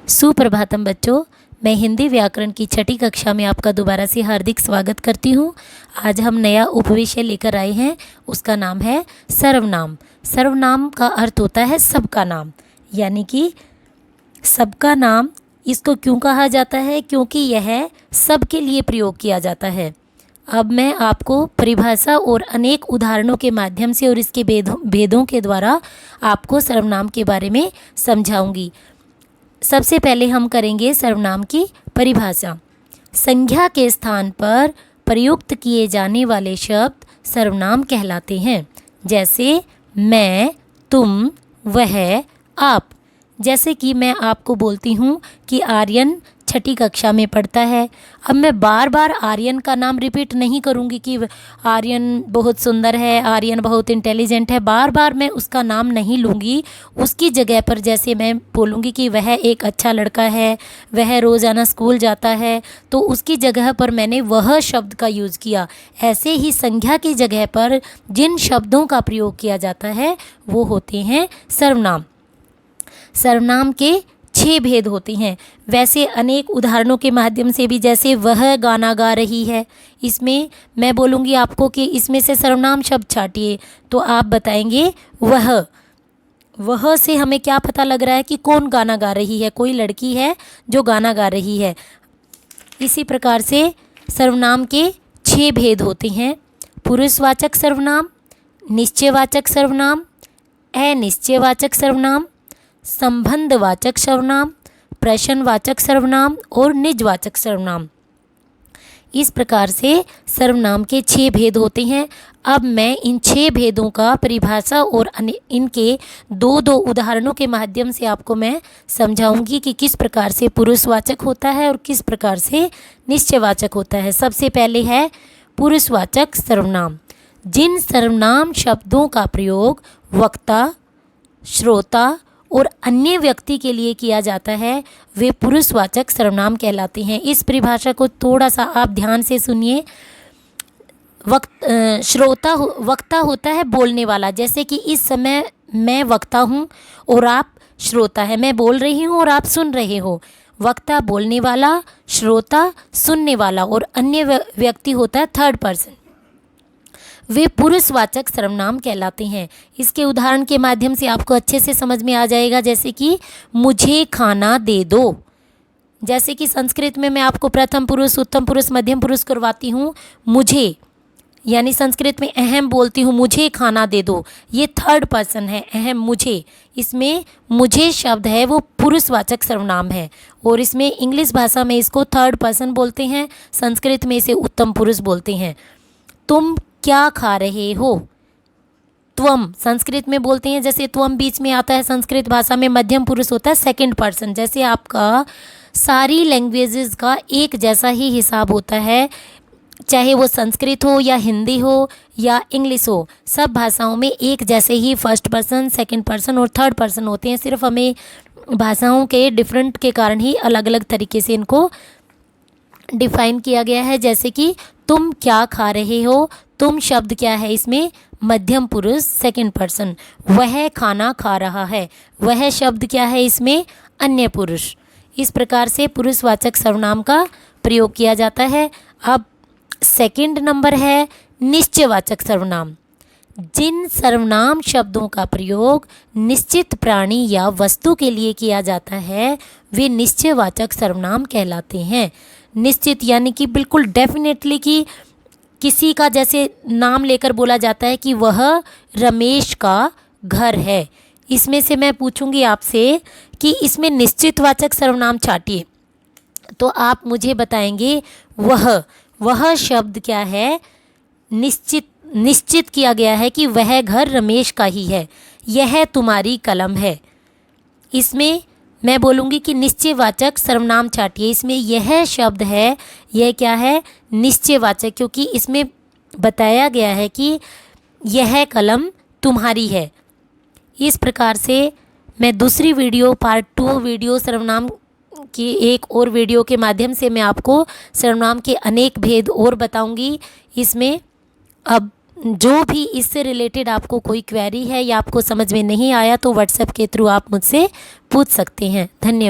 सुप्रभातम बच्चों, मैं हिंदी व्याकरण की छठी कक्षा में आपका दोबारा से हार्दिक स्वागत करती हूँ। आज हम नया उपविषय लेकर आए हैं, उसका नाम है सर्वनाम। सर्वनाम का अर्थ होता है सबका नाम, यानी कि सबका नाम। इसको क्यों कहा जाता है? क्योंकि यह सबके लिए प्रयोग किया जाता है। अब मैं आपको परिभाषा और अनेक उदाहरणों के माध्यम से और इसके भेदों के द्वारा आपको सर्वनाम के बारे में समझाऊंगी। सबसे पहले हम करेंगे सर्वनाम की परिभाषा। संज्ञा के स्थान पर प्रयुक्त किए जाने वाले शब्द सर्वनाम कहलाते हैं। जैसे मैं, तुम, वह, आप। जैसे कि मैं आपको बोलती हूँ कि आर्यन छठी कक्षा में पढ़ता है। अब मैं बार बार आर्यन का नाम रिपीट नहीं करूँगी कि आर्यन बहुत सुंदर है, आर्यन बहुत इंटेलिजेंट है। बार बार मैं उसका नाम नहीं लूँगी। उसकी जगह पर जैसे मैं बोलूँगी कि वह एक अच्छा लड़का है, वह रोज़ाना स्कूल जाता है, तो उसकी जगह पर मैंने वह शब्द का यूज़ किया। ऐसे ही संज्ञा की जगह पर जिन शब्दों का प्रयोग किया जाता है वो होते हैं सर्वनाम। सर्वनाम के 6 भेद होते हैं। वैसे अनेक उदाहरणों के माध्यम से भी, जैसे वह गाना गा रही है, इसमें मैं बोलूँगी आपको कि इसमें से सर्वनाम शब्द छाटिए, तो आप बताएंगे वह। वह से हमें क्या पता लग रहा है कि कौन गाना गा रही है? कोई लड़की है जो गाना गा रही है। इसी प्रकार से सर्वनाम के 6 भेद होते हैं। पुरुषवाचक सर्वनाम, निश्चयवाचक सर्वनाम, अनिश्चयवाचक सर्वनाम, संबंधवाचक सर्वनाम, प्रश्नवाचक सर्वनाम और निजवाचक सर्वनाम। इस प्रकार से सर्वनाम के 6 भेद होते हैं। अब मैं इन 6 भेदों का परिभाषा और इनके दो उदाहरणों के माध्यम से आपको मैं समझाऊंगी कि किस प्रकार से पुरुषवाचक होता है और किस प्रकार से निश्चयवाचक होता है। सबसे पहले है पुरुषवाचक सर्वनाम। जिन सर्वनाम शब्दों का प्रयोग वक्ता, श्रोता और अन्य व्यक्ति के लिए किया जाता है वे पुरुषवाचक सर्वनाम कहलाते हैं। इस परिभाषा को थोड़ा सा आप ध्यान से सुनिए। वक्ता होता है बोलने वाला। जैसे कि इस समय मैं वक्ता हूँ और आप श्रोता है। मैं बोल रही हूँ और आप सुन रहे हो। वक्ता बोलने वाला, श्रोता सुनने वाला और अन्य व्यक्ति होता है थर्ड पर्सन। वे पुरुषवाचक सर्वनाम कहलाते हैं। इसके उदाहरण के माध्यम से आपको अच्छे से समझ में आ जाएगा। जैसे कि मुझे खाना दे दो। जैसे कि संस्कृत में मैं आपको प्रथम पुरुष, उत्तम पुरुष, मध्यम पुरुष करवाती हूँ। मुझे यानी संस्कृत में अहम बोलती हूँ, मुझे खाना दे दो। ये थर्ड पर्सन है, अहम, मुझे। इसमें मुझे शब्द है वो पुरुषवाचक सर्वनाम है और इसमें इंग्लिश भाषा में इसको थर्ड पर्सन बोलते हैं, संस्कृत में इसे उत्तम पुरुष बोलते हैं। तुम क्या खा रहे हो? त्वम संस्कृत में बोलते हैं। जैसे त्वम बीच में आता है, संस्कृत भाषा में मध्यम पुरुष होता है, सेकंड पर्सन। जैसे आपका सारी लैंग्वेजेस का एक जैसा ही हिसाब होता है, चाहे वो संस्कृत हो या हिंदी हो या इंग्लिश हो। सब भाषाओं में एक जैसे ही फर्स्ट पर्सन, सेकंड पर्सन और थर्ड पर्सन होते हैं। सिर्फ हमें भाषाओं के डिफरेंट के कारण ही अलग अलग तरीके से इनको डिफाइन किया गया है। जैसे कि तुम क्या खा रहे हो, तुम शब्द क्या है इसमें? मध्यम पुरुष, सेकंड पर्सन। वह खाना खा रहा है, वह शब्द क्या है इसमें? अन्य पुरुष। इस प्रकार से पुरुषवाचक सर्वनाम का प्रयोग किया जाता है। अब सेकंड नंबर है निश्चयवाचक सर्वनाम। जिन सर्वनाम शब्दों का प्रयोग निश्चित प्राणी या वस्तु के लिए किया जाता है वे निश्चयवाचक सर्वनाम कहलाते हैं। निश्चित यानी कि बिल्कुल डेफिनेटली, कि किसी का जैसे नाम लेकर बोला जाता है कि वह रमेश का घर है। इसमें से मैं पूछूंगी आपसे कि इसमें निश्चितवाचक सर्वनाम छाटिए, तो आप मुझे बताएंगे वह शब्द क्या है? निश्चित किया गया है कि वह घर रमेश का ही है। यह तुम्हारी कलम है। इसमें मैं बोलूँगी कि निश्चयवाचक सर्वनाम छाटिए। इसमें यह शब्द है, यह क्या है? निश्चयवाचक, क्योंकि इसमें बताया गया है कि यह कलम तुम्हारी है। इस प्रकार से मैं दूसरी वीडियो, पार्ट 2 वीडियो सर्वनाम की एक और वीडियो के माध्यम से मैं आपको सर्वनाम के अनेक भेद और बताऊंगी। इसमें अब जो भी इससे रिलेटेड आपको कोई क्वेरी है या आपको समझ में नहीं आया तो व्हाट्सएप के थ्रू आप मुझसे पूछ सकते हैं। धन्यवाद।